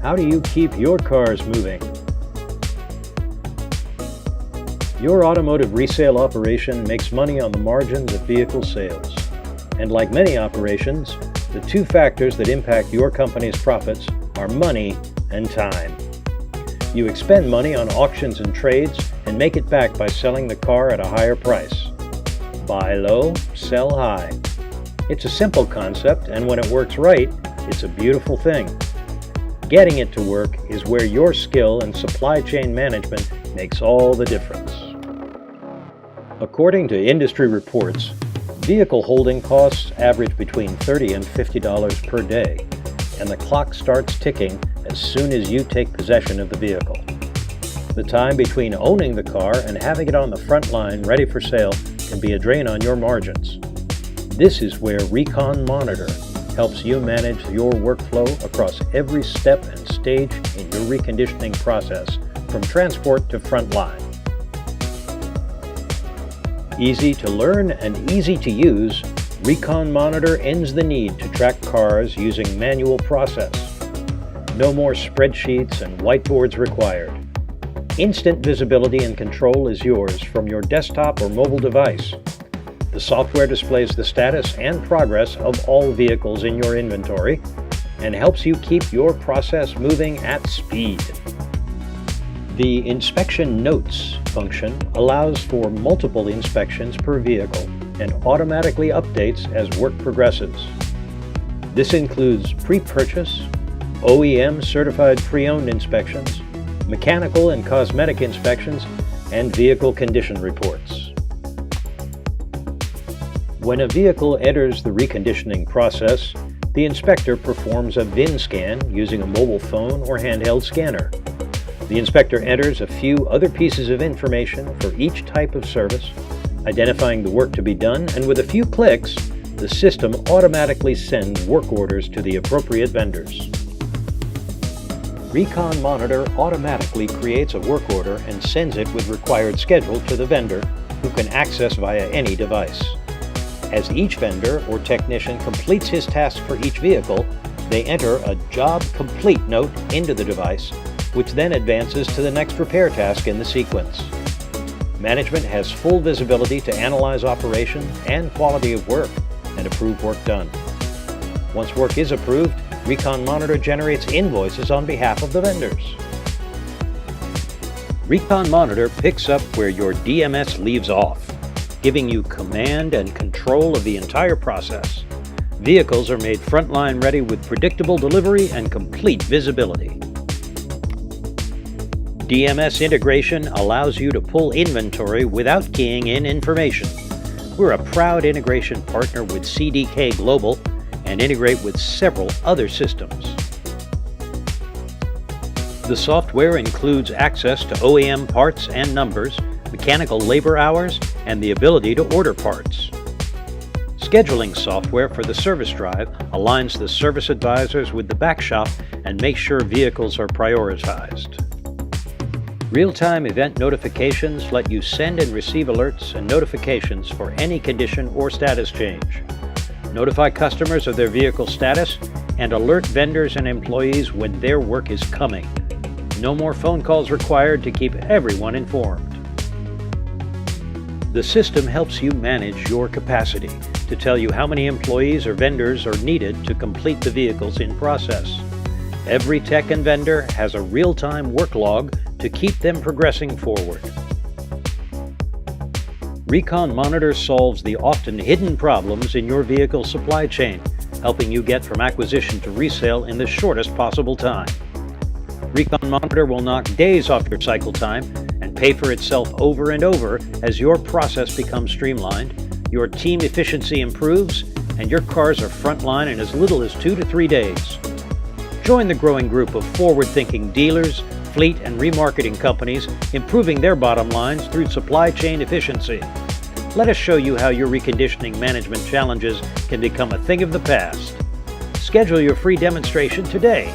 How do you keep your cars moving? Your automotive resale operation makes money on the margins of vehicle sales. And like many operations, the two factors that impact your company's profits are money and time. You expend money on auctions and trades and make it back by selling the car at a higher price. Buy low, sell high. It's a simple concept, and when it works right, it's a beautiful thing. Getting it to work is where your skill and supply chain management makes all the difference. According to industry reports, vehicle holding costs average between $30 and $50 per day, and the clock starts ticking as soon as you take possession of the vehicle. The time between owning the car and having it on the front line ready for sale can be a drain on your margins. This is where ReconMonitor helps you manage your workflow across every step and stage in your reconditioning process, from transport to frontline. Easy to learn and easy to use, ReconMonitor ends the need to track cars using manual process. No more spreadsheets and whiteboards required. Instant visibility and control is yours from your desktop or mobile device. The software displays the status and progress of all vehicles in your inventory and helps you keep your process moving at speed. The Inspection Notes function allows for multiple inspections per vehicle and automatically updates as work progresses. This includes pre-purchase, OEM certified pre-owned inspections, mechanical and cosmetic inspections, and vehicle condition reports. When a vehicle enters the reconditioning process, the inspector performs a VIN scan using a mobile phone or handheld scanner. The inspector enters a few other pieces of information for each type of service, identifying the work to be done, and with a few clicks, the system automatically sends work orders to the appropriate vendors. ReconMonitor automatically creates a work order and sends it with required schedule to the vendor, who can access via any device. As each vendor or technician completes his task for each vehicle, they enter a Job Complete note into the device, which then advances to the next repair task in the sequence. Management has full visibility to analyze operation and quality of work and approve work done. Once work is approved, ReconMonitor generates invoices on behalf of the vendors. ReconMonitor picks up where your DMS leaves off, giving you command and control of the entire process. Vehicles are made frontline ready with predictable delivery and complete visibility. DMS integration allows you to pull inventory without keying in information. We're a proud integration partner with CDK Global and integrate with several other systems. The software includes access to OEM parts and numbers, mechanical labor hours, and the ability to order parts. Scheduling software for the service drive aligns the service advisors with the back shop and makes sure vehicles are prioritized. Real-time event notifications let you send and receive alerts and notifications for any condition or status change. Notify customers of their vehicle status and alert vendors and employees when their work is coming. No more phone calls required to keep everyone informed. The system helps you manage your capacity to tell you how many employees or vendors are needed to complete the vehicles in process. Every tech and vendor has a real-time work log to keep them progressing forward. ReconMonitor solves the often hidden problems in your vehicle supply chain, helping you get from acquisition to resale in the shortest possible time. ReconMonitor will knock days off your cycle time and pay for itself over and over as your process becomes streamlined, your team efficiency improves, and your cars are frontline in as little as 2 to 3 days. Join the growing group of forward-thinking dealers, fleet, and remarketing companies improving their bottom lines through supply chain efficiency. Let us show you how your reconditioning management challenges can become a thing of the past. Schedule your free demonstration today